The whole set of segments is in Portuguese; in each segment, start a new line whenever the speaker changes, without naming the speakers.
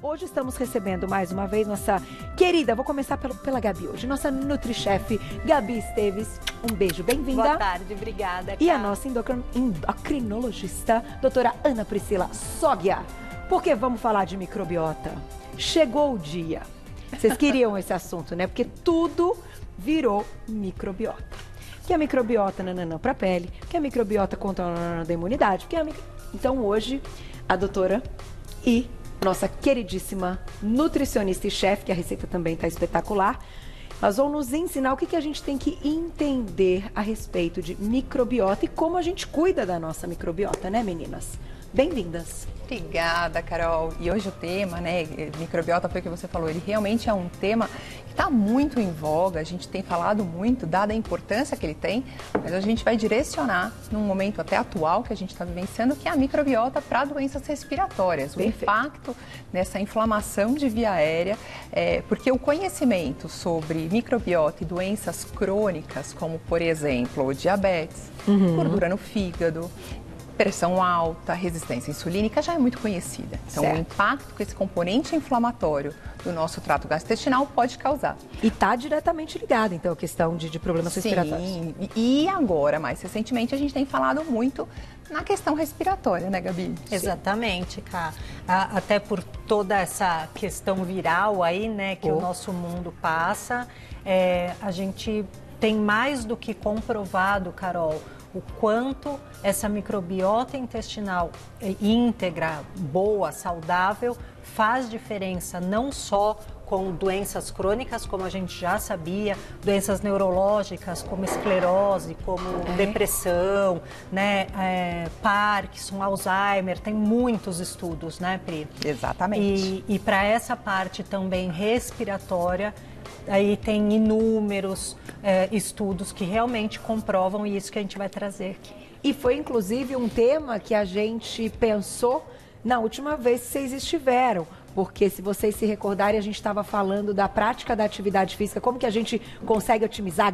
Hoje estamos recebendo mais uma vez nossa querida, vou começar pela Gabi hoje, nossa NutriChef Gabi Esteves. Um beijo, bem-vinda.
Boa tarde, obrigada.
E a nossa endocrinologista, doutora Ana Priscila Soggia. Porque vamos falar de microbiota. Chegou o dia. Vocês queriam esse assunto, né? Porque tudo virou microbiota. Que é microbiota para a pele, que é microbiota contra a imunidade, Então hoje a doutora e nossa queridíssima nutricionista e chefe, que a receita também está espetacular, elas vão nos ensinar o que a gente tem que entender a respeito de microbiota e como a gente cuida da nossa microbiota, né, meninas? Bem-vindas.
Obrigada, Carol. E hoje o tema, né, microbiota, foi o que você falou, ele realmente é um tema que está muito em voga, a gente tem falado muito, dada a importância que ele tem, mas a gente vai direcionar num momento até atual que a gente está vivenciando, que é a microbiota para doenças respiratórias, o impacto nessa inflamação de via aérea, porque o conhecimento sobre microbiota e doenças crônicas, como por exemplo, diabetes, gordura no fígado, pressão alta, resistência insulínica já é muito conhecida. Então, o impacto que esse componente inflamatório do nosso trato gastrointestinal pode causar.
E está diretamente ligado, então, a questão de problemas respiratórios.
Sim, e agora, mais recentemente, a gente tem falado muito na questão respiratória, né, Gabi?
Exatamente, Cá. Até por toda essa questão viral aí, né, que o nosso mundo passa, a gente tem mais do que comprovado, Carol, o quanto essa microbiota intestinal íntegra, boa, saudável, faz diferença não só com doenças crônicas, como a gente já sabia, doenças neurológicas, como esclerose, como depressão, né, Parkinson, Alzheimer, tem muitos estudos, né, Pri?
Exatamente.
E para essa parte também respiratória, aí tem inúmeros estudos que realmente comprovam isso que a gente vai trazer aqui.
E foi inclusive um tema que a gente pensou na última vez que vocês estiveram. Porque se vocês se recordarem, a gente estava falando da prática da atividade física, como que a gente consegue otimizar,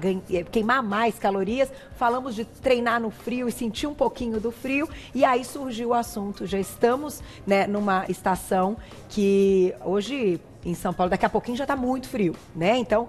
queimar mais calorias. Falamos de treinar no frio e sentir um pouquinho do frio. E aí surgiu o assunto. Já estamos, né, numa estação que hoje em São Paulo, daqui a pouquinho já está muito frio, né? Então,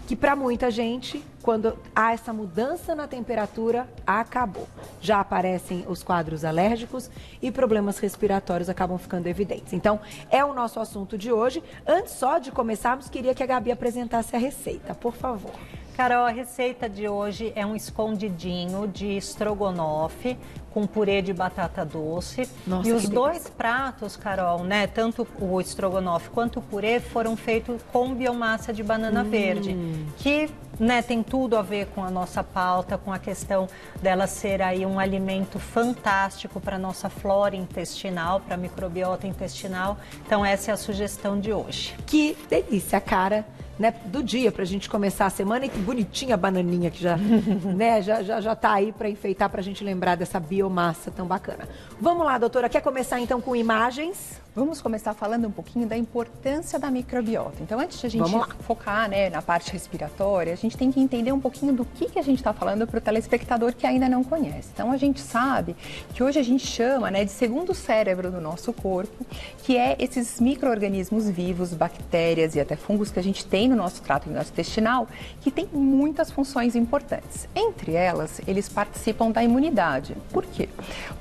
que para muita gente, quando há essa mudança na temperatura, acabou. Já aparecem os quadros alérgicos e problemas respiratórios acabam ficando evidentes. Então, é o nosso assunto de hoje. Antes só de começarmos, queria que a Gabi apresentasse a receita, por favor.
Carol, a receita de hoje é um escondidinho de estrogonofe com purê de batata doce.
Nossa,
e os dois pratos, Carol, né, tanto o estrogonofe quanto o purê foram feitos com biomassa de banana verde, que, né, tem tudo a ver com a nossa pauta, com a questão dela ser aí um alimento fantástico para a nossa flora intestinal, para a microbiota intestinal. Então essa é a sugestão de hoje.
Que delícia, cara, né, do dia pra gente começar a semana. E que bonitinha a bananinha que já, né, já tá aí para enfeitar, pra gente lembrar dessa biomassa tão bacana. Vamos lá, doutora, quer começar então com imagens?
Vamos começar falando um pouquinho da importância da microbiota. Então, antes de a gente focar, né, na parte respiratória, a gente tem que entender um pouquinho do que a gente está falando para o telespectador que ainda não conhece. Então, a gente sabe que hoje a gente chama, né, de segundo cérebro do nosso corpo, que é esses micro-organismos vivos, bactérias e até fungos que a gente tem no nosso trato intestinal, que tem muitas funções importantes. Entre elas, eles participam da imunidade. Por quê?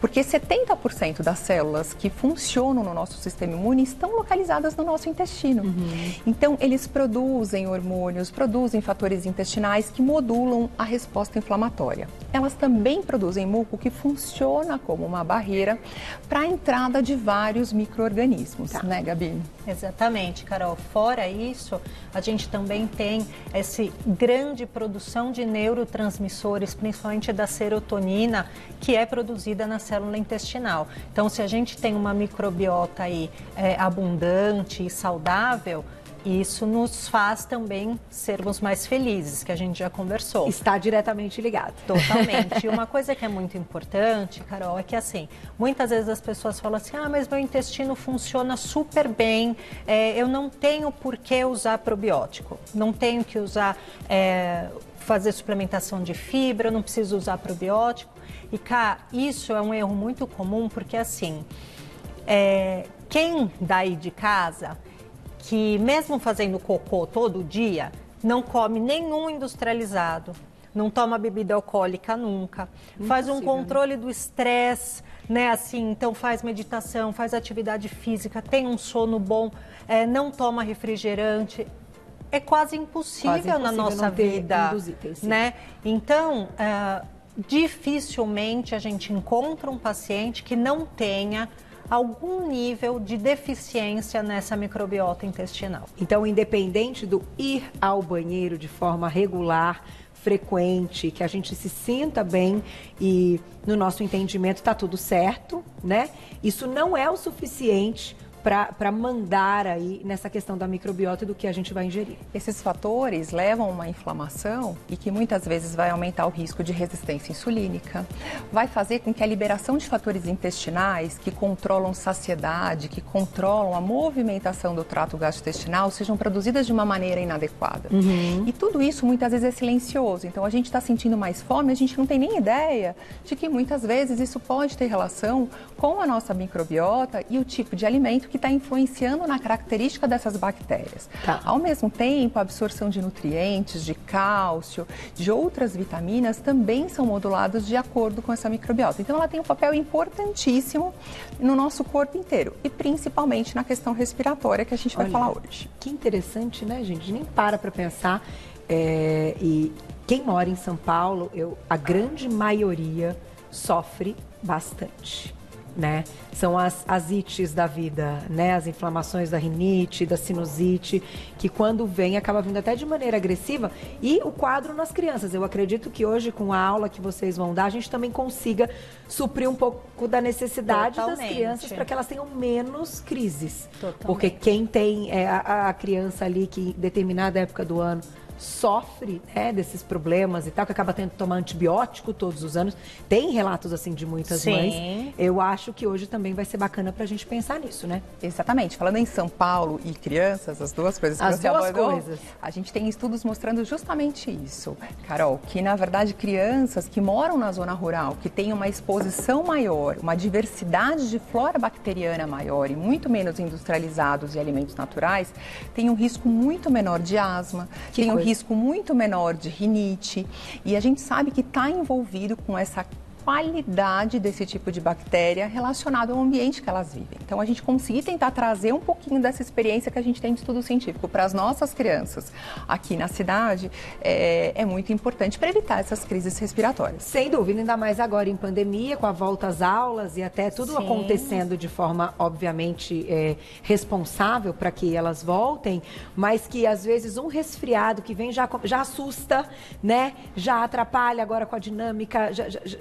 Porque 70% das células que funcionam no nosso sistema imune estão localizadas no nosso intestino. Então, eles produzem hormônios, produzem fatores intestinais que modulam a resposta inflamatória. Elas também produzem muco que funciona como uma barreira para a entrada de vários micro-organismos, né, Gabi?
Exatamente, Carol. Fora isso, a gente também tem essa grande produção de neurotransmissores, principalmente da serotonina, que é produzida na célula intestinal. Então, se a gente tem uma microbiota aí abundante e saudável, isso nos faz também sermos mais felizes, que a gente já conversou.
Está diretamente ligado.
Totalmente. E uma coisa que é muito importante, Carol, é que assim, muitas vezes as pessoas falam assim, mas meu intestino funciona super bem, eu não tenho por que usar probiótico, não tenho que usar, fazer suplementação de fibra, não preciso usar probiótico. E cá, isso é um erro muito comum, porque assim, quem daí de casa, que mesmo fazendo cocô todo dia, não come nenhum industrializado, não toma bebida alcoólica nunca, faz um controle do estresse, né? Assim, então faz meditação, faz atividade física, tem um sono bom, não toma refrigerante. É quase impossível na nossa vida, né? Então, dificilmente a gente encontra um paciente que não tenha algum nível de deficiência nessa microbiota intestinal.
Então, independente do ir ao banheiro de forma regular, frequente, que a gente se sinta bem e no nosso entendimento está tudo certo, né? Isso não é o suficiente para mandar aí nessa questão da microbiota e do que a gente vai ingerir.
Esses fatores levam a uma inflamação e que muitas vezes vai aumentar o risco de resistência insulínica, vai fazer com que a liberação de fatores intestinais que controlam saciedade, que controlam a movimentação do trato gastrointestinal sejam produzidas de uma maneira inadequada. E tudo isso muitas vezes é silencioso, então a gente está sentindo mais fome, a gente não tem nem ideia de que muitas vezes isso pode ter relação com a nossa microbiota e o tipo de alimento que está influenciando na característica dessas bactérias. Ao mesmo tempo, a absorção de nutrientes, de cálcio, de outras vitaminas também são moduladas de acordo com essa microbiota. Então, ela tem um papel importantíssimo no nosso corpo inteiro e principalmente na questão respiratória que a gente vai falar hoje.
Que interessante, né, gente? Nem para pensar. E quem mora em São Paulo, a grande maioria sofre bastante. Né? São as ites da vida, né? As inflamações da rinite, da sinusite, que quando vem acaba vindo até de maneira agressiva. E o quadro nas crianças. Eu acredito que hoje, com a aula que vocês vão dar, a gente também consiga suprir um pouco da necessidade das crianças para que elas tenham menos crises. Porque quem tem a criança ali que em determinada época do ano sofre, né, desses problemas e tal, que acaba tendo que tomar antibiótico todos os anos. Tem relatos assim de muitas mães. Eu acho que hoje também vai ser bacana pra gente pensar nisso, né?
Exatamente. Falando em São Paulo e crianças, as duas coisas que você abordou, a gente tem estudos mostrando justamente isso, Carol, que na verdade crianças que moram na zona rural, que têm uma exposição maior, uma diversidade de flora bacteriana maior e muito menos industrializados e alimentos naturais, têm um risco muito menor de asma, tem um risco muito menor de rinite, e a gente sabe que está envolvido com essa qualidade desse tipo de bactéria relacionado ao ambiente que elas vivem. Então, a gente conseguir tentar trazer um pouquinho dessa experiência que a gente tem de estudo científico para as nossas crianças aqui na cidade é muito importante para evitar essas crises respiratórias.
Sem dúvida, ainda mais agora em pandemia, com a volta às aulas e até tudo acontecendo de forma, obviamente, responsável para que elas voltem, mas que às vezes um resfriado que vem já assusta, né? Já atrapalha agora com a dinâmica, a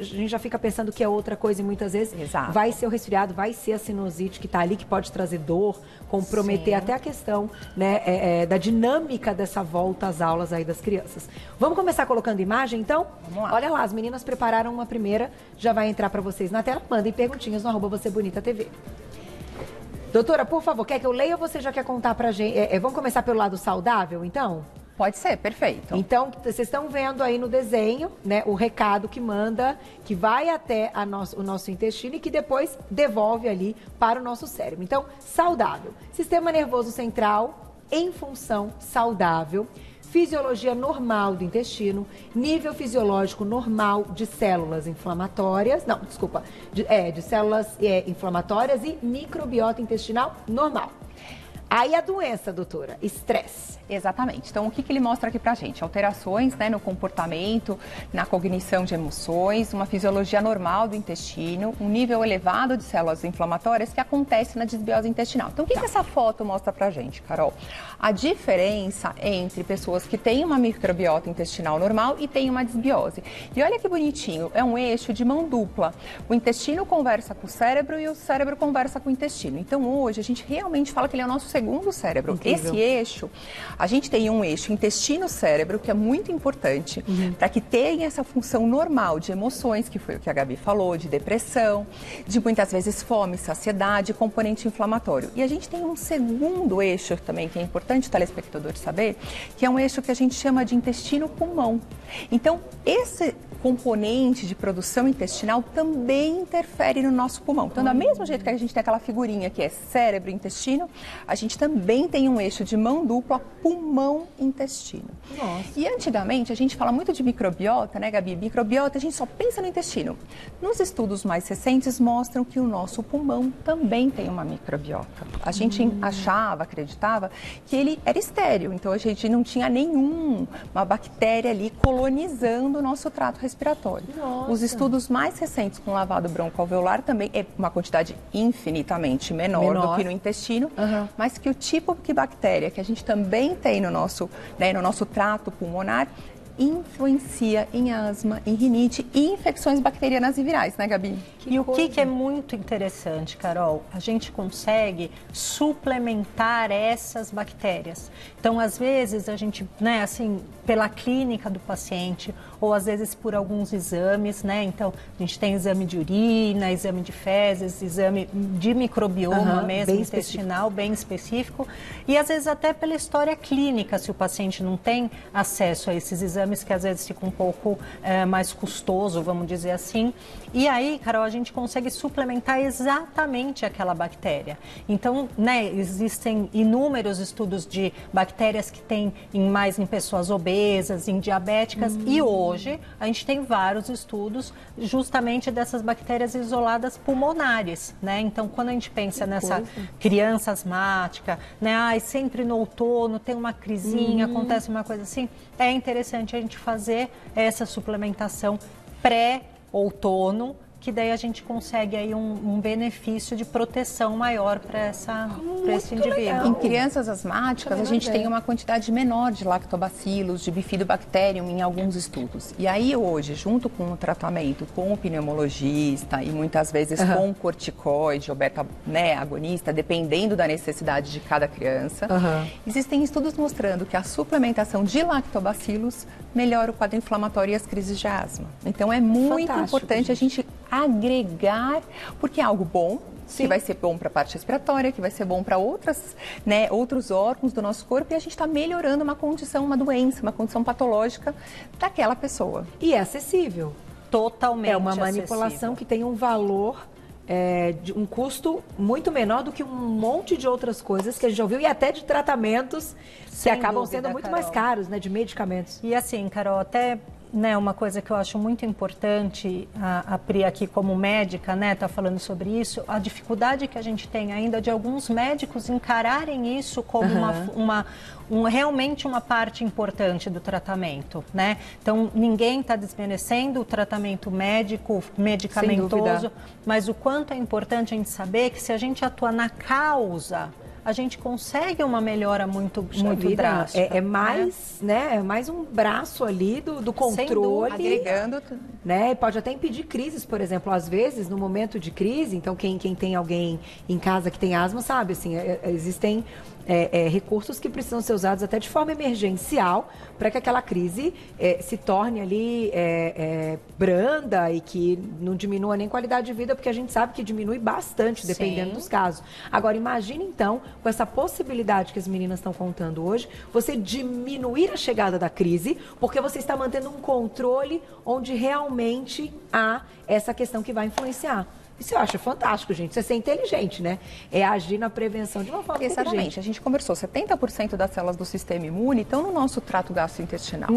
gente já fica pensando que é outra coisa e muitas vezes vai ser o resfriado, vai ser a sinusite que está ali, que pode trazer dor, comprometer até a questão, né, da dinâmica dessa volta às aulas aí das crianças. Vamos começar colocando imagem, então? Vamos lá. Olha lá, as meninas prepararam uma primeira, já vai entrar para vocês na tela. Mandem perguntinhas no @VocêBonitaTV. Doutora, por favor, quer que eu leia ou você já quer contar pra gente? Vamos começar pelo lado saudável, então?
Pode ser, perfeito.
Então, vocês estão vendo aí no desenho, né, o recado que manda, que vai até o nosso intestino e que depois devolve ali para o nosso cérebro. Então, saudável. Sistema nervoso central em função saudável. Fisiologia normal do intestino, nível fisiológico normal de células inflamatórias, de células inflamatórias e microbiota intestinal normal. Aí a doença, doutora, estresse.
Exatamente. Então, o que ele mostra aqui pra gente? Alterações, né, no comportamento, na cognição de emoções, uma fisiologia normal do intestino, um nível elevado de células inflamatórias que acontece na desbiose intestinal. Então, o que essa foto mostra pra gente, Carol? A diferença entre pessoas que têm uma microbiota intestinal normal e têm uma desbiose. E olha que bonitinho, é um eixo de mão dupla. O intestino conversa com o cérebro e o cérebro conversa com o intestino. Então, hoje, a gente realmente fala que ele é o nosso segundo cérebro. Incrível. Esse eixo, a gente tem um eixo intestino-cérebro, que é muito importante para que tenha essa função normal de emoções, que foi o que a Gabi falou, de depressão, de muitas vezes fome, saciedade, componente inflamatório. E a gente tem um segundo eixo também, que é importante o telespectador saber, que é um eixo que a gente chama de intestino-pulmão. Então, esse componente de produção intestinal também interfere no nosso pulmão. Então, do mesmo jeito que a gente tem aquela figurinha que é cérebro e intestino, a gente também tem um eixo de mão dupla, pulmão-intestino. E antigamente, a gente fala muito de microbiota, né, Gabi? Microbiota, a gente só pensa no intestino. Nos estudos mais recentes, mostram que o nosso pulmão também tem uma microbiota. A gente achava, acreditava que ele era estéril, então a gente não tinha nenhuma bactéria ali colonizando o nosso trato respiratório. Os estudos mais recentes com lavado broncoalveolar também é uma quantidade infinitamente menor do que no intestino, mas que o tipo de bactéria que a gente também tem no nosso trato pulmonar influencia em asma, em rinite e infecções bacterianas e virais, né, Gabi?
O que é muito interessante, Carol, a gente consegue suplementar essas bactérias. Então, às vezes, a gente, né, assim, pela clínica do paciente, ou às vezes por alguns exames, né? Então, a gente tem exame de urina, exame de fezes, exame de microbioma mesmo, intestinal, bem específico. E às vezes até pela história clínica, se o paciente não tem acesso a esses exames, que às vezes fica um pouco mais custoso, vamos dizer assim. E aí, Carol, a gente consegue suplementar exatamente aquela bactéria. Então, né, existem inúmeros estudos de bactérias que tem mais em pessoas obesas, em diabéticas, e hoje a gente tem vários estudos justamente dessas bactérias isoladas pulmonares, né? Então, quando a gente pensa nessa criança asmática, né, sempre no outono tem uma crisinha, acontece uma coisa assim, é interessante a gente fazer essa suplementação pré-outono, que daí a gente consegue aí um benefício de proteção maior para esse indivíduo.
Legal. Em crianças asmáticas, a gente tem uma quantidade menor de lactobacilos, de bifidobacterium em alguns estudos. E aí hoje, junto com o tratamento com o pneumologista e muitas vezes com o corticoide ou beta, né, agonista, dependendo da necessidade de cada criança, existem estudos mostrando que a suplementação de lactobacilos melhora o quadro inflamatório e as crises de asma. Então é muito importante a gente agregar, porque é algo bom, que vai ser bom para a parte respiratória, que vai ser bom para outros órgãos do nosso corpo, e a gente está melhorando uma condição, uma doença, uma condição patológica daquela pessoa.
E é acessível.
Totalmente
É uma manipulação que tem um valor, de um custo muito menor do que um monte de outras coisas que a gente já ouviu, e até de tratamentos que acabam sendo muito mais caros, né, de medicamentos.
E assim, Carol, até... né, uma coisa que eu acho muito importante, a Pri aqui como médica, né, tá falando sobre isso, a dificuldade que a gente tem ainda de alguns médicos encararem isso como realmente uma parte importante do tratamento, né? Então, ninguém está desmerecendo o tratamento médico, medicamentoso, mas o quanto é importante a gente saber que se a gente atua na causa, a gente consegue uma melhora muito drástica.
É mais, né? É mais um braço ali do controle.
Agregando.
Né? E pode até impedir crises, por exemplo. Às vezes, no momento de crise, então quem tem alguém em casa que tem asma, sabe, assim, existem recursos que precisam ser usados até de forma emergencial para que aquela crise se torne ali branda e que não diminua nem qualidade de vida, porque a gente sabe que diminui bastante, dependendo dos casos. Agora, imagine então, com essa possibilidade que as meninas estão contando hoje, você diminuir a chegada da crise, porque você está mantendo um controle onde realmente há essa questão que vai influenciar. Isso eu acho fantástico, gente. Isso é ser inteligente, né? É agir na prevenção de uma forma
inteligente. A gente conversou, 70% das células do sistema imune estão no nosso trato gastrointestinal.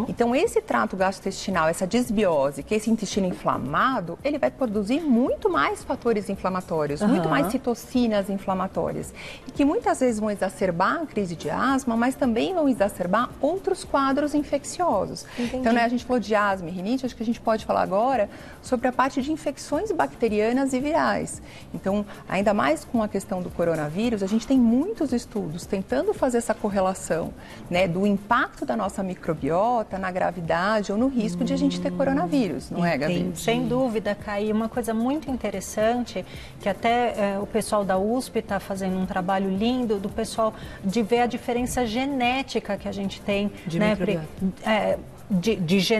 Então, esse trato gastrointestinal, essa desbiose, que é esse intestino inflamado, ele vai produzir muito mais fatores inflamatórios, muito mais citocinas inflamatórias. E que muitas vezes vão exacerbar a crise de asma, mas também vão exacerbar outros quadros infecciosos. Então, né, a gente falou de asma e rinite, acho que a gente pode falar agora sobre a parte de infecções bacterianas e virais. Então, ainda mais com a questão do coronavírus, a gente tem muitos estudos tentando fazer essa correlação, né, do impacto da nossa microbiota na gravidade ou no risco de a gente ter coronavírus, não é, Gabi?
Sem dúvida, Kai. Uma coisa muito interessante, que até o pessoal da USP está fazendo um trabalho lindo, do pessoal de ver a diferença genética que a gente tem,
de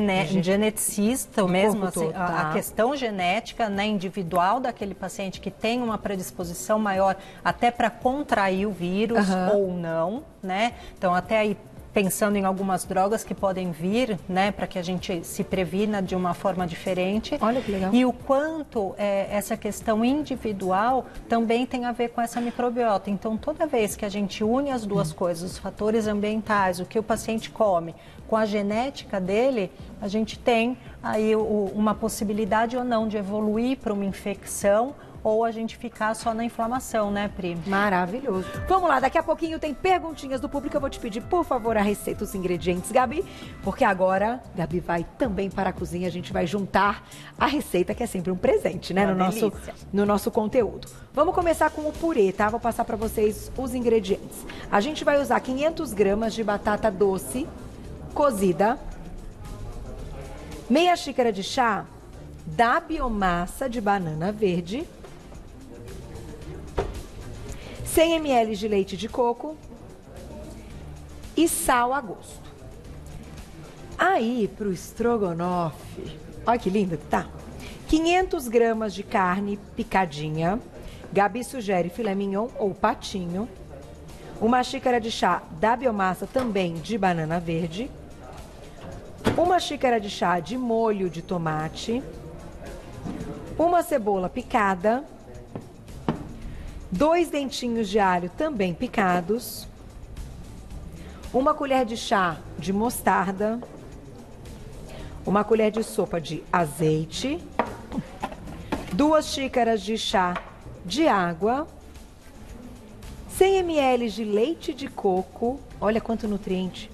né,
geneticista
mesmo, assim, a questão genética, né, individual daquele paciente que tem uma predisposição maior até para contrair o vírus ou não, né? Então, até aí pensando em algumas drogas que podem vir, né, para que a gente se previna de uma forma diferente.
Olha que legal.
E o quanto essa questão individual também tem a ver com essa microbiota. Então, toda vez que a gente une as duas coisas, os fatores ambientais, o que o paciente come, com a genética dele, a gente tem aí uma possibilidade ou não de evoluir para uma infecção ou a gente ficar só na inflamação, né, Pri?
Maravilhoso. Vamos lá, daqui a pouquinho tem perguntinhas do público. Eu vou te pedir, por favor, a receita, os ingredientes, Gabi, porque agora Gabi vai também para a cozinha. A gente vai juntar a receita, que é sempre um presente, né, no nosso conteúdo. Vamos começar com o purê, tá? Vou passar para vocês os ingredientes. A gente vai usar 500 gramas de batata doce cozida, meia xícara de chá da biomassa de banana verde, 100 ml de leite de coco e sal a gosto. Aí, pro estrogonofe, olha que lindo que tá. 500 gramas de carne picadinha, Gabi sugere filé mignon ou patinho, uma xícara de chá da biomassa também de banana verde, uma xícara de chá de molho de tomate, uma cebola picada, 2 dentinhos de alho também picados, uma colher de chá de mostarda, uma colher de sopa de azeite, 2 xícaras de chá de água, 100 ml de leite de coco, olha quanto nutriente,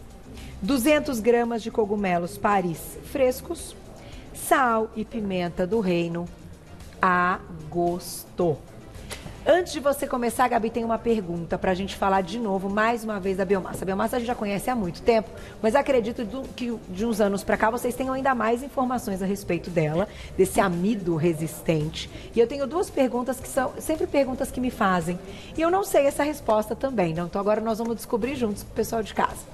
200 gramas de cogumelos Paris frescos, sal e pimenta do reino a gosto. Antes de você começar, Gabi, tem uma pergunta para a gente falar de novo, mais uma vez, da biomassa. A biomassa a gente já conhece há muito tempo, mas acredito que de uns anos para cá vocês tenham ainda mais informações a respeito dela, desse amido resistente. E eu tenho 2 perguntas que são sempre perguntas que me fazem. E eu não sei essa resposta também, não? Então agora nós vamos descobrir juntos com o pessoal de casa.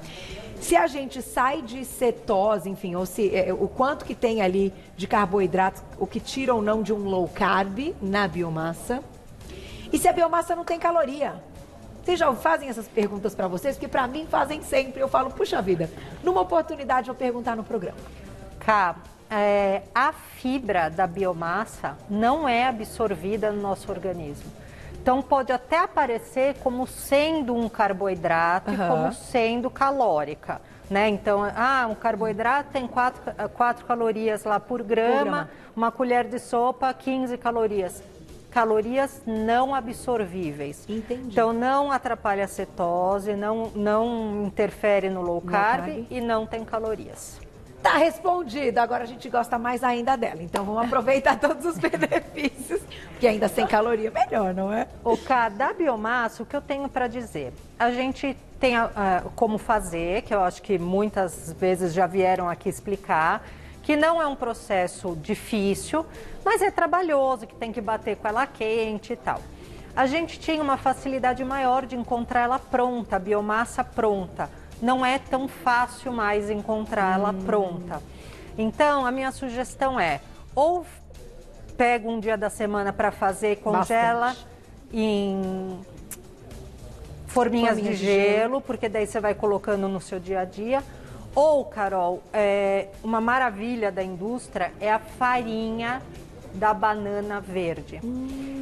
Se a gente sai de cetose, enfim, ou se o quanto que tem ali de carboidratos, o que tira ou não de um low carb na biomassa. E se a biomassa não tem caloria? Vocês já fazem essas perguntas para vocês? Porque para mim fazem sempre. Eu falo, puxa vida, numa oportunidade eu vou perguntar no programa.
Cá, a fibra da biomassa não é absorvida no nosso organismo. Então pode até aparecer como sendo um carboidrato e como sendo calórica, né? Então, um carboidrato tem 4 calorias lá por grama, uma colher de sopa, 15 calorias. Calorias não absorvíveis.
Entendi.
Então não atrapalha a cetose, não interfere no low carb e não tem calorias.
Tá respondido. Agora a gente gosta mais ainda dela. Então vamos aproveitar todos os benefícios, porque ainda sem caloria melhor, não é?
Da biomassa, o que eu tenho para dizer? A gente tem como fazer, que eu acho que muitas vezes já vieram aqui explicar, que não é um processo difícil, mas é trabalhoso, que tem que bater com ela quente e tal. A gente tinha uma facilidade maior de encontrar ela pronta, a biomassa pronta. Não é tão fácil mais encontrar ela pronta. Então, a minha sugestão é, ou pega um dia da semana para fazer e congela
bastante
em forminhas de gelo, porque daí você vai colocando no seu dia a dia. Ou, Carol, uma maravilha da indústria é a farinha da banana verde.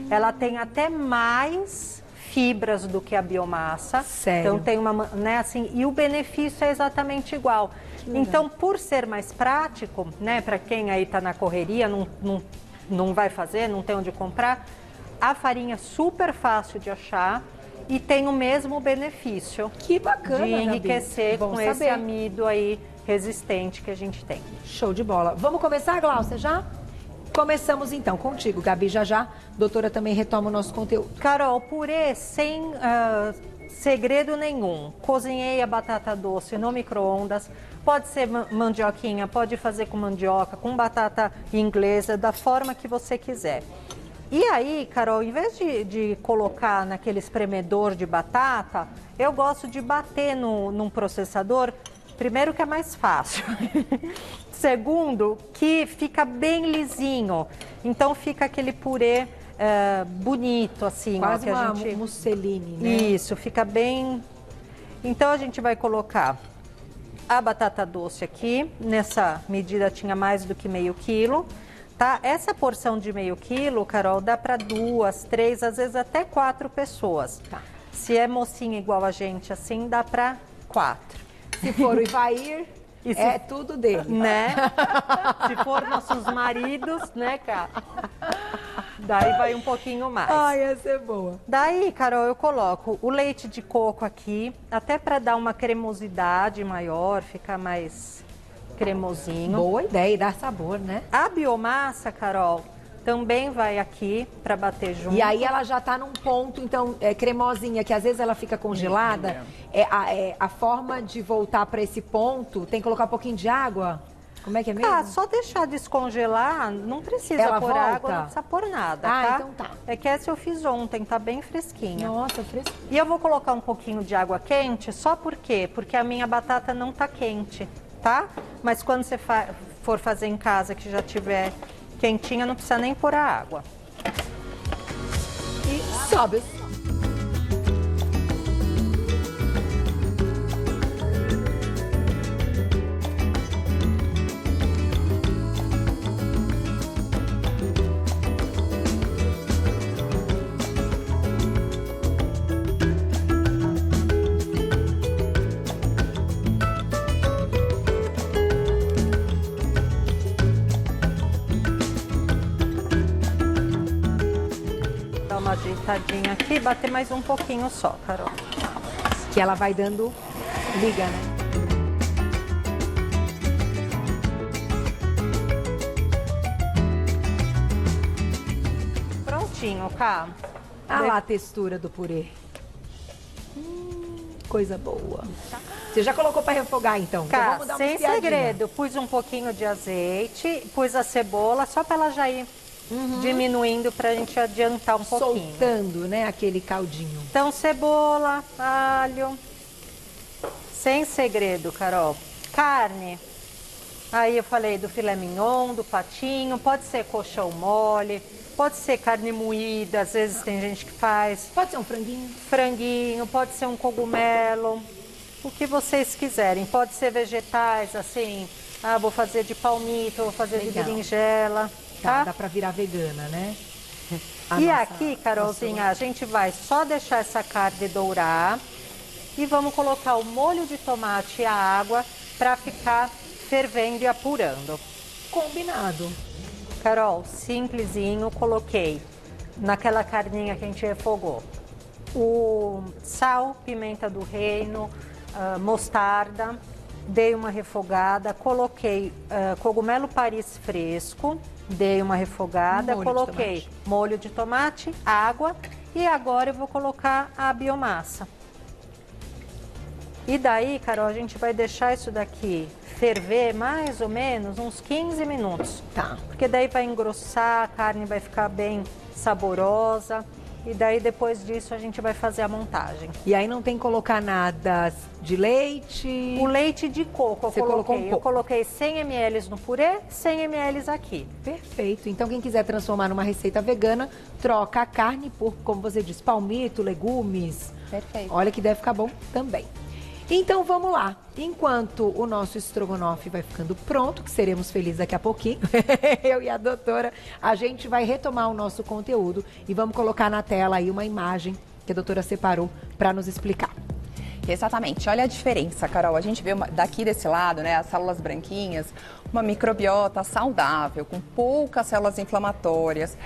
Ela tem até mais fibras do que a biomassa.
Sério?
Então tem uma, né, assim, e o benefício é exatamente igual. Então, por ser mais prático, né, para quem aí está na correria, não vai fazer, não tem onde comprar, a farinha é super fácil de achar. E tem o mesmo benefício.
Que bacana,
de enriquecer com
saber.
esse amido aí resistente que a gente tem.
Show de bola. Vamos começar, Glaucia, já? Começamos então contigo, Gabi, já. Doutora também retoma o nosso conteúdo.
Carol, purê sem segredo nenhum. Cozinhei a batata doce no micro-ondas. Pode ser mandioquinha, pode fazer com mandioca, com batata inglesa, da forma que você quiser. E aí, Carol, em vez de colocar naquele espremedor de batata, eu gosto de bater num processador, primeiro que é mais fácil, segundo que fica bem lisinho, então fica aquele purê bonito, assim.
Quase
ó, que
uma musseline, né?
Isso, fica bem... Então a gente vai colocar a batata doce aqui, nessa medida tinha mais do que meio quilo, tá? Essa porção de meio quilo, Carol, dá para 2, 3, às vezes até 4 pessoas.
Tá.
Se é mocinha igual a gente, assim, dá para 4.
Se for o Ivair, é tudo dele.
Né? Se for nossos maridos, né, cara? Daí vai um pouquinho mais.
Ai, essa é boa.
Daí, Carol, eu coloco o leite de coco aqui, até para dar uma cremosidade maior, ficar mais cremosinho.
Boa ideia, e dá sabor, né?
A biomassa, Carol, também vai aqui para bater junto.
E aí ela já tá num ponto, então, cremosinha, que às vezes ela fica congelada. A forma de voltar para esse ponto, tem que colocar um pouquinho de água? Como é que é mesmo?
Ah, só deixar descongelar, não precisa
Ela
pôr
volta?
água, não precisa pôr nada,
Ah,
tá?
então tá.
É que essa eu fiz ontem, tá bem fresquinha.
Nossa, fresco.
E eu vou colocar um pouquinho de água quente, só por quê? Porque a minha batata não tá quente, tá? Mas quando você for fazer em casa, que já tiver quentinha, não precisa nem pôr a água.
E sobe.
Dá uma ajeitadinha aqui, bater mais um pouquinho só, Carol.
Que ela vai dando liga, né?
Prontinho, Cá.
Olha lá a textura do purê. Coisa boa. Você já colocou para refogar, então? Então
Cá,
vamos dar uma
sem
espiadinha.
segredo, pus um pouquinho de azeite, pus a cebola, só para ela já ir diminuindo pra gente adiantar um pouquinho.
Soltando, né, aquele caldinho.
Então, cebola, alho. Sem segredo, Carol. Carne. Aí eu falei do filé mignon, do patinho, pode ser colchão mole, pode ser carne moída, às vezes tem gente que faz.
Pode ser um franguinho.
Franguinho, pode ser um cogumelo, o que vocês quiserem. Pode ser vegetais, assim, vou fazer de palmito, vou fazer
Legal.
de berinjela,
Tá,
tá?
dá pra virar vegana, né?
E aqui, Carolzinha, a gente vai só deixar essa carne dourar e vamos colocar o molho de tomate e a água para ficar fervendo e apurando.
Combinado.
Carol, simplesinho, coloquei naquela carninha que a gente refogou o sal, pimenta do reino, mostarda, dei uma refogada, coloquei cogumelo Paris fresco, dei uma refogada, coloquei molho de tomate, água e agora eu vou colocar a biomassa. E daí, Carol, a gente vai deixar isso daqui ferver mais ou menos uns 15 minutos.
Tá.
Porque daí vai engrossar, a carne vai ficar bem saborosa. E daí, depois disso, a gente vai fazer a montagem.
E aí não tem que colocar nada de leite?
O leite de coco
Você colocou um pouco.
Eu coloquei 100 ml no purê, 100 ml aqui.
Perfeito. Então, quem quiser transformar numa receita vegana, troca a carne por, como você disse, palmito, legumes.
Perfeito.
Olha que deve ficar bom também. Então, vamos lá. Enquanto o nosso estrogonofe vai ficando pronto, que seremos felizes daqui a pouquinho, eu e a doutora, a gente vai retomar o nosso conteúdo e vamos colocar na tela aí uma imagem que a doutora separou para nos explicar.
Exatamente. Olha a diferença, Carol. A gente vê daqui desse lado, né, as células branquinhas, uma microbiota saudável, com poucas células inflamatórias,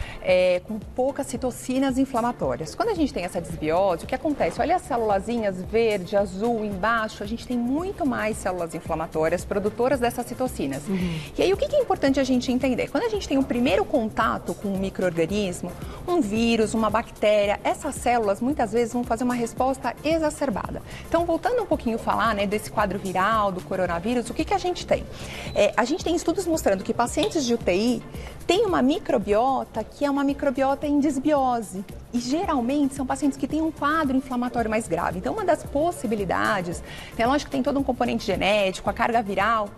com poucas citocinas inflamatórias. Quando a gente tem essa desbiose, o que acontece? Olha as célulazinhas verde, azul, embaixo, a gente tem muito mais células inflamatórias produtoras dessas citocinas. E aí, o que é importante a gente entender? Quando a gente tem um primeiro contato com um micro-organismo, um vírus, uma bactéria, essas células muitas vezes vão fazer uma resposta exacerbada. Então, voltando um pouquinho a falar, né, desse quadro viral, do coronavírus, o que a gente tem? A gente tem estudos mostrando que pacientes de UTI têm uma microbiota que é uma microbiota em desbiose. E geralmente são pacientes que têm um quadro inflamatório mais grave. Então, uma das possibilidades, né, lógico que tem todo um componente genético, a carga viral,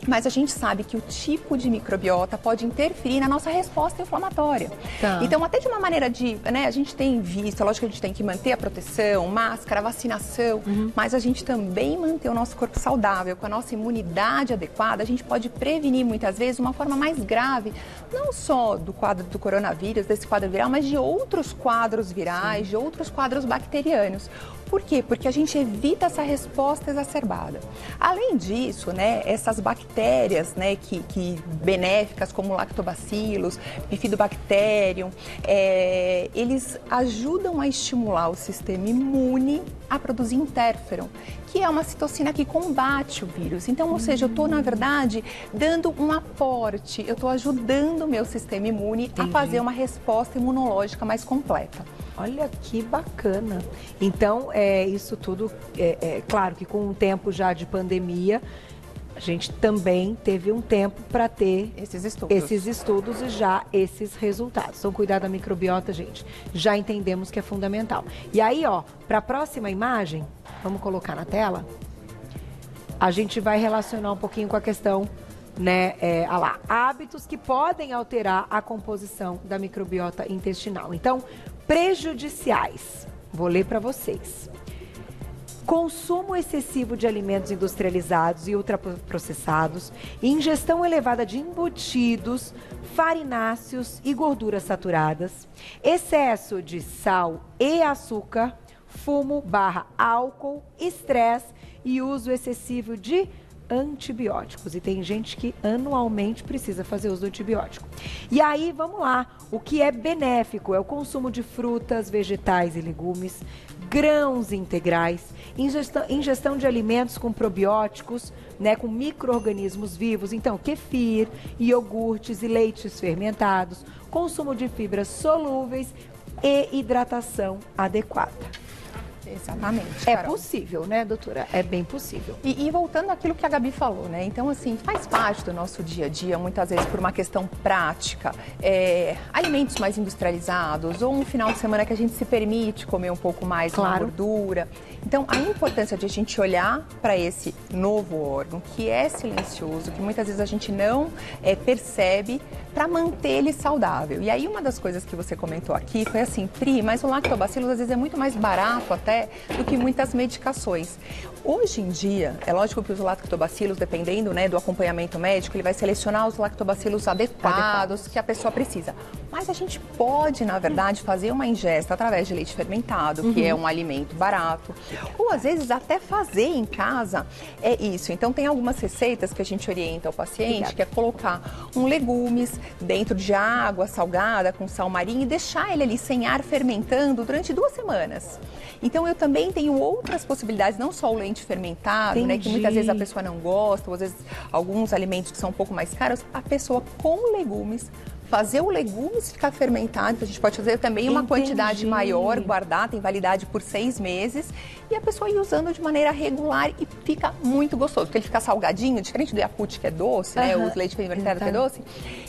Mas a gente sabe que o tipo de microbiota pode interferir na nossa resposta inflamatória. Tá. Então, até de uma maneira de, né, a gente tem visto, lógico que a gente tem que manter a proteção, máscara, vacinação, mas a gente também manter o nosso corpo saudável, com a nossa imunidade adequada, a gente pode prevenir muitas vezes uma forma mais grave, não só do quadro do coronavírus, desse quadro viral, mas de outros quadros virais, de outros quadros bacterianos. Por quê? Porque a gente evita essa resposta exacerbada. Além disso, né, essas bactérias, né, que benéficas, como lactobacillus, bifidobacterium, eles ajudam a estimular o sistema imune a produzir interferon, que é uma citocina que combate o vírus. Então, ou seja, eu estou, na verdade, dando um aporte, eu estou ajudando o meu sistema imune a fazer uma resposta imunológica mais completa.
Olha que bacana. Então, isso tudo, claro que com um tempo já de pandemia, a gente também teve um tempo para ter esses estudos e já esses resultados. Então, cuidar da microbiota, gente, já entendemos que é fundamental. E aí, ó, para a próxima imagem, vamos colocar na tela, a gente vai relacionar um pouquinho com a questão, né, hábitos que podem alterar a composição da microbiota intestinal. Então, prejudiciais. Vou ler para vocês. Consumo excessivo de alimentos industrializados e ultraprocessados, ingestão elevada de embutidos, farináceos e gorduras saturadas, excesso de sal e açúcar, fumo/álcool, estresse e uso excessivo de antibióticos. E tem gente que anualmente precisa fazer uso do antibiótico. E aí, vamos lá. O que é benéfico é o consumo de frutas, vegetais e legumes, grãos integrais, ingestão de alimentos com probióticos, né, com micro-organismos vivos. Então, kefir, iogurtes e leites fermentados, consumo de fibras solúveis e hidratação adequada.
Exatamente,
É
Carol.
possível, né, doutora? É bem possível.
E voltando àquilo que a Gabi falou, né? Então, assim, faz parte do nosso dia a dia, muitas vezes por uma questão prática, alimentos mais industrializados, ou um final de semana que a gente se permite comer um pouco mais de gordura. Então, a importância de a gente olhar para esse novo órgão, que é silencioso, que muitas vezes a gente não percebe, para manter ele saudável. E aí, uma das coisas que você comentou aqui foi assim, Pri, mas o lactobacillus às vezes é muito mais barato até do que muitas medicações. Hoje em dia, é lógico que os lactobacilos, dependendo, né, do acompanhamento médico, ele vai selecionar os lactobacilos adequados que a pessoa precisa. Mas a gente pode, na verdade, fazer uma ingesta através de leite fermentado, que é um alimento barato. Ou, às vezes, até fazer em casa isso. Então, tem algumas receitas que a gente orienta ao paciente, que é colocar legumes dentro de água salgada, com sal marinho, e deixar ele ali sem ar fermentando durante 2 semanas. Então, eu também tenho outras possibilidades, não só o leite fermentado, né, que muitas vezes a pessoa não gosta, ou às vezes alguns alimentos que são um pouco mais caros, a pessoa com legumes, fazer o legumes ficar fermentado, a gente pode fazer também uma quantidade maior, guardar, tem validade por 6 meses, e a pessoa ir usando de maneira regular e fica muito gostoso, porque ele fica salgadinho, diferente do Yakult que é doce, né, o leite fermentado que é doce,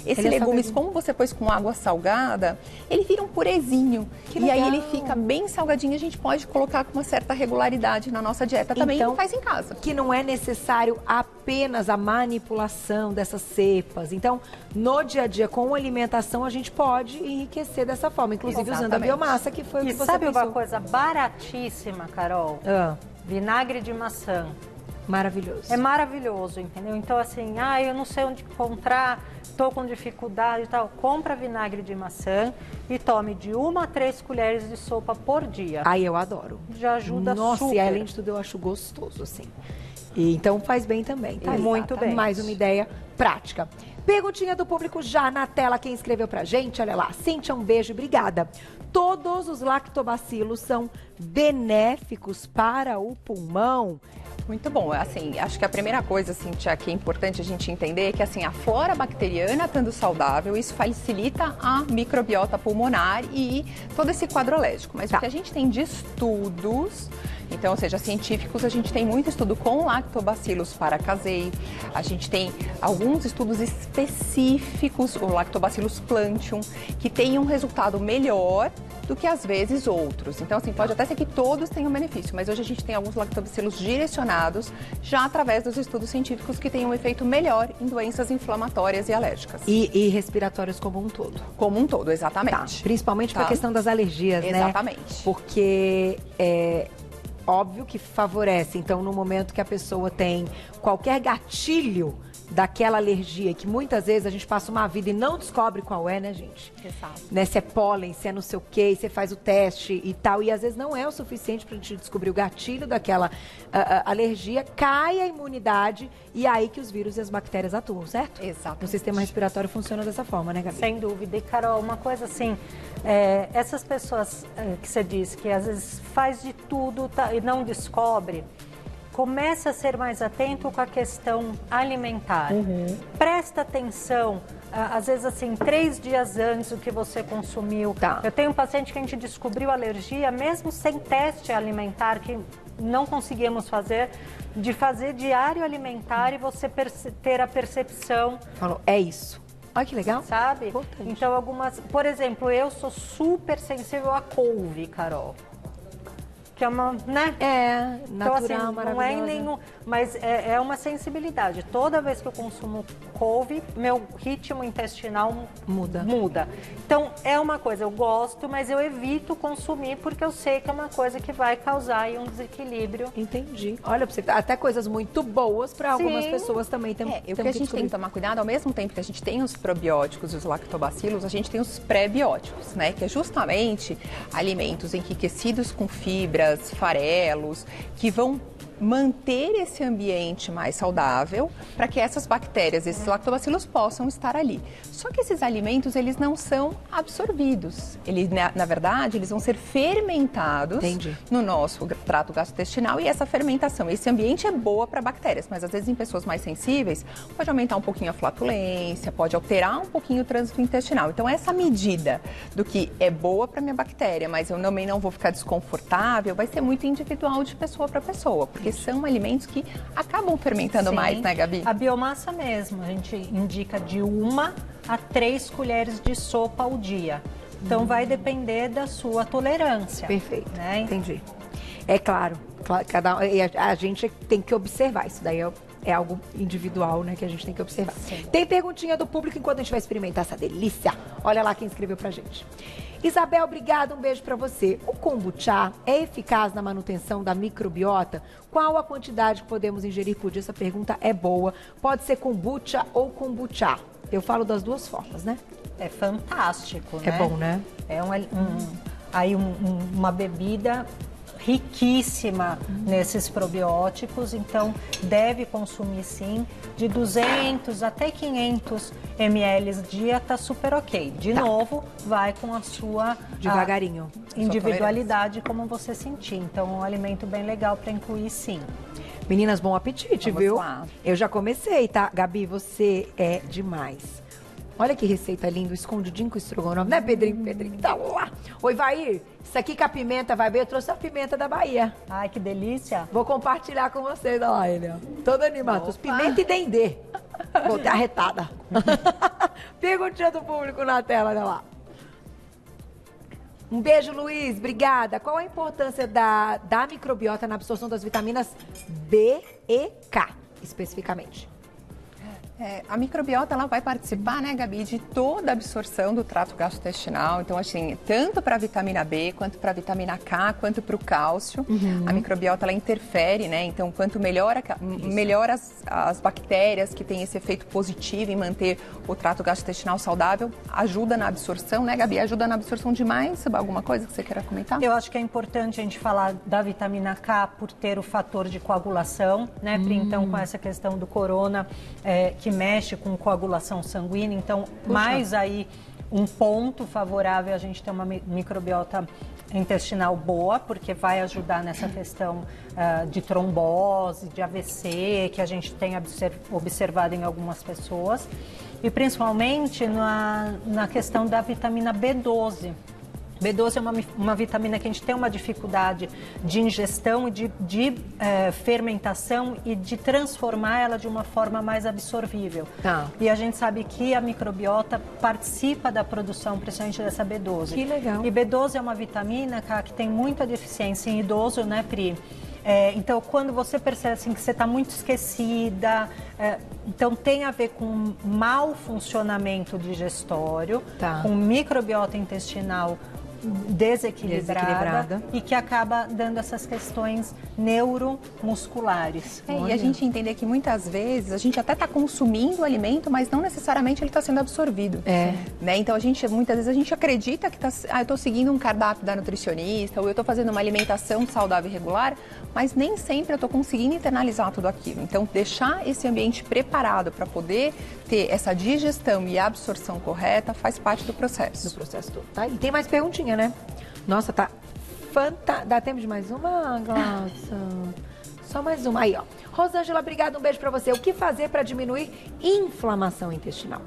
esse legumes, como você pôs com água salgada, ele vira um purezinho, e aí ele fica bem salgadinho, a gente pode colocar com uma certa regularidade na nossa dieta também, então, faz em casa.
Que não é necessário apenas a manipulação dessas cepas, então, no dia a dia, com alimentação, a gente pode enriquecer dessa forma, inclusive usando a biomassa, que foi o que você
sabe
pensou.
Uma coisa baratíssima, Carol? Vinagre de maçã.
Maravilhoso.
É maravilhoso, entendeu? Então, assim, eu não sei onde encontrar, estou com dificuldade e tal. Compra vinagre de maçã e tome de 1 a 3 colheres de sopa por dia.
Ai, eu adoro.
Já ajuda
Nossa,
super.
E além de tudo, eu acho gostoso, assim. E, então, faz bem também, tá?
Muito bem.
Mais uma ideia prática. Perguntinha do público já na tela, quem escreveu pra gente, olha lá. Cíntia, um beijo, obrigada. Todos os lactobacilos são benéficos para o pulmão?
Muito bom, assim, acho que a primeira coisa, Cíntia, que é importante a gente entender é que, assim, a flora bacteriana estando saudável, isso facilita a microbiota pulmonar e todo esse quadro alérgico. Mas o que a gente tem de estudos, então, ou seja, científicos, a gente tem muito estudo com lactobacillus paracasei, a gente tem alguns estudos específicos, o lactobacillus plantium, que tem um resultado melhor do que às vezes outros. Então, assim, pode até ser que todos tenham benefício, mas hoje a gente tem alguns lactobacilos direcionados já através dos estudos científicos que têm um efeito melhor em doenças inflamatórias e alérgicas.
E respiratórios como um todo.
Como um todo, exatamente.
Tá. Principalmente para a questão das alergias, né?
Exatamente.
Porque é óbvio que favorece. Então, no momento que a pessoa tem qualquer gatilho daquela alergia, que muitas vezes a gente passa uma vida e não descobre qual é, né, gente?
Exato.
Né, se é pólen, se é não sei o quê, você faz o teste e tal, e às vezes não é o suficiente pra gente descobrir o gatilho daquela alergia, cai a imunidade e é aí que os vírus e as bactérias atuam, certo?
Exato.
O sistema respiratório funciona dessa forma, né, Gabi?
Sem dúvida. E, Carol, uma coisa assim, essas pessoas que você disse que às vezes faz de tudo e não descobre, começa a ser mais atento com a questão alimentar. Presta atenção, às vezes assim, 3 dias antes do que você consumiu.
Tá.
Eu tenho um paciente que a gente descobriu alergia, mesmo sem teste alimentar, que não conseguimos fazer, de fazer diário alimentar e você ter a percepção.
Falou, é isso. Olha que legal.
Sabe?
Importante.
Então, por exemplo, eu sou super sensível a couve, Carol. Que é uma, né?
Natural,
então, assim,
maravilhosa.
não é nenhum, mas é uma sensibilidade. Toda vez que eu consumo couve, meu ritmo intestinal muda. Então, é uma coisa, eu gosto, mas eu evito consumir porque eu sei que é uma coisa que vai causar aí um desequilíbrio.
Entendi. Olha, pra você, até coisas muito boas para algumas pessoas também tem.
O que a gente tem que tomar cuidado, ao mesmo tempo que a gente tem os probióticos e os lactobacilos, a gente tem os pré-bióticos, né? Que é justamente alimentos enriquecidos com fibras, farelos, que vão manter esse ambiente mais saudável para que essas bactérias, esses lactobacilos possam estar ali. Só que esses alimentos, eles não são absorvidos. Eles, na verdade, eles vão ser fermentados no nosso trato gastrointestinal e essa fermentação, esse ambiente é boa para bactérias, mas às vezes em pessoas mais sensíveis pode aumentar um pouquinho a flatulência, pode alterar um pouquinho o trânsito intestinal. Então essa medida do que é boa para minha bactéria, mas eu também não vou ficar desconfortável, vai ser muito individual de pessoa para pessoa, porque são alimentos que acabam fermentando mais, né, Gabi?
A biomassa mesmo, a gente indica de 1 a 3 colheres de sopa ao dia. Então, vai depender da sua tolerância.
Perfeito,
né?
Entendi. É claro, a gente tem que observar, isso daí é algo individual, né, que a gente tem que observar.
Sim.
Tem perguntinha do público enquanto a gente vai experimentar essa delícia. Olha lá quem escreveu pra gente. Isabel, obrigada, um beijo pra você. O kombucha é eficaz na manutenção da microbiota? Qual a quantidade que podemos ingerir por dia? Essa pergunta é boa. Pode ser kombucha ou kombucha. Eu falo das duas formas, né?
É fantástico, né?
É bom, né?
É uma bebida riquíssima nesses probióticos, então deve consumir sim, de 200 até 500 ml dia, tá super ok. De novo, vai com a sua
devagarinho,
individualidade, como você sentir. Então, é um alimento bem legal para incluir sim.
Meninas, bom apetite,
Vamos
viu?
lá.
Eu já comecei, tá? Gabi, você é demais. Olha que receita linda, escondidinho com estrogonofe, né, Pedrinho? Pedrinho tá lá. Oi, Vair, isso aqui com a pimenta vai ver, eu trouxe a pimenta da Bahia.
Ai, que delícia.
Vou compartilhar com vocês, olha lá ele, ó. Todo animado, os pimenta e dendê. Vou ter arretada. Perguntinha do público na tela, olha lá. Um beijo, Luiz, obrigada. Qual a importância da microbiota na absorção das vitaminas B e K, especificamente?
A microbiota ela vai participar, né, Gabi, de toda a absorção do trato gastrointestinal. Então, assim, tanto para a vitamina B, quanto para a vitamina K, quanto para o cálcio. A microbiota ela interfere, né? Então, quanto melhor as bactérias que têm esse efeito positivo em manter o trato gastrointestinal saudável, ajuda na absorção, né, Gabi? Ajuda na absorção de mais alguma coisa que você queira comentar?
Eu acho que é importante a gente falar da vitamina K por ter o fator de coagulação, né? Então, com essa questão do corona, que mexe com coagulação sanguínea, então mais aí um ponto favorável a gente ter uma microbiota intestinal boa, porque vai ajudar nessa questão de trombose, de AVC, que a gente tem observado em algumas pessoas, e principalmente na questão da vitamina B12. B12 é uma vitamina que a gente tem uma dificuldade de ingestão e de fermentação e de transformar ela de uma forma mais absorvível.
Tá.
E a gente sabe que a microbiota participa da produção, principalmente dessa B12.
Que legal.
E B12 é uma vitamina, cara, que tem muita deficiência em idoso, né, Pri? Então, quando você percebe assim, que você está muito esquecida, então tem a ver com mau funcionamento digestório, com microbiota intestinal desequilibrada e que acaba dando essas questões neuromusculares.
E a gente entender que muitas vezes a gente até está consumindo o alimento, mas não necessariamente ele está sendo absorvido. Né? Então muitas vezes a gente acredita que eu estou seguindo um cardápio da nutricionista ou eu estou fazendo uma alimentação saudável e regular, mas nem sempre eu estou conseguindo internalizar tudo aquilo. Então deixar esse ambiente preparado para poder ter essa digestão e absorção correta faz parte do processo.
Do processo todo. Tá? E tem mais perguntinha, né? Nossa, tá fantástico. Dá tempo de mais uma, Glaucia? Só mais uma. Aí, ó. Rosângela, obrigada. Um beijo pra você. O que fazer para diminuir inflamação intestinal?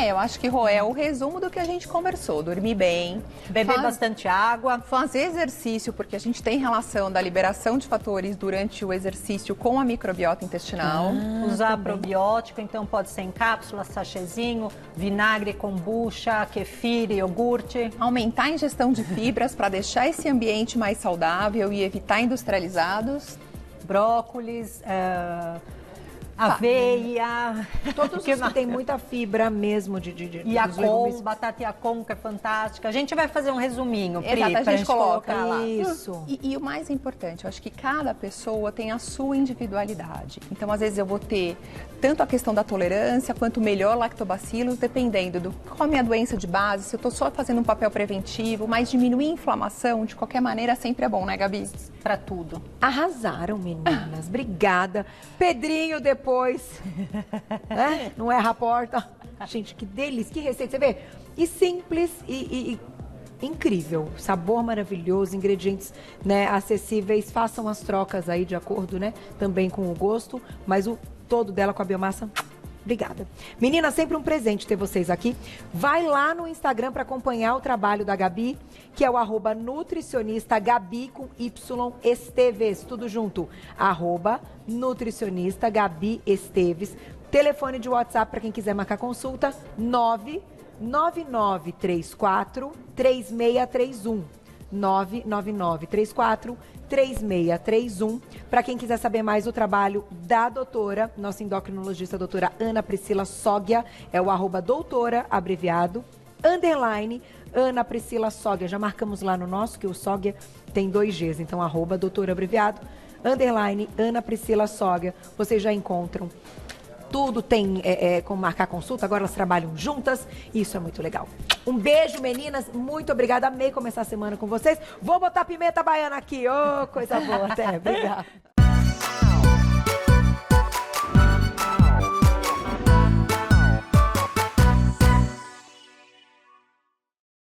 Eu acho que é o resumo do que a gente conversou. Dormir bem,
beber bastante água,
fazer exercício, porque a gente tem relação da liberação de fatores durante o exercício com a microbiota intestinal.
Usar probiótico, então pode ser em cápsula, sachêzinho, vinagre, kombucha, kefir, iogurte.
Aumentar a ingestão de fibras para deixar esse ambiente mais saudável e evitar industrializados.
Brócolis, aveia,
todos que tem muita fibra mesmo de
Yacon, batata Yacon, que é fantástica. A gente vai fazer um resuminho, Pri,
a gente coloca
lá.
Isso. E o mais importante, eu acho que cada pessoa tem a sua individualidade. Então, às vezes eu vou ter tanto a questão da tolerância quanto melhor lactobacilos, dependendo do qual a minha doença de base, se eu estou só fazendo um papel preventivo, mas diminuir a inflamação, de qualquer maneira, sempre é bom, né, Gabi?
Para tudo.
Arrasaram, meninas. Obrigada. Pedrinho, depois. Não erra a porta. Gente, que delícia, que receita. Você vê? E simples e incrível. Sabor maravilhoso, ingredientes, né, acessíveis. Façam as trocas aí de acordo, né? Também com o gosto, mas o todo dela com a biomassa. Obrigada. Meninas, sempre um presente ter vocês aqui. Vai lá no Instagram para acompanhar o trabalho da Gabi, que é o @nutricionistagabi com Y Esteves, tudo junto. @nutricionistagabi Esteves. Telefone de WhatsApp para quem quiser marcar consulta, 99934 3631. 99934-3631. Para quem quiser saber mais o trabalho da doutora, nossa endocrinologista, doutora Ana Priscila Sógia, é o @doutora, abreviado, _ Ana Priscila Sógia. Já marcamos lá no nosso, que o Sógia tem 2 Gs, então @doutora, abreviado, _ Ana Priscila Sógia. Vocês já encontram. Tudo tem como marcar consulta, agora elas trabalham juntas e isso é muito legal. Um beijo, meninas, muito obrigada, amei começar a semana com vocês. Vou botar pimenta baiana aqui, coisa boa, até, obrigada.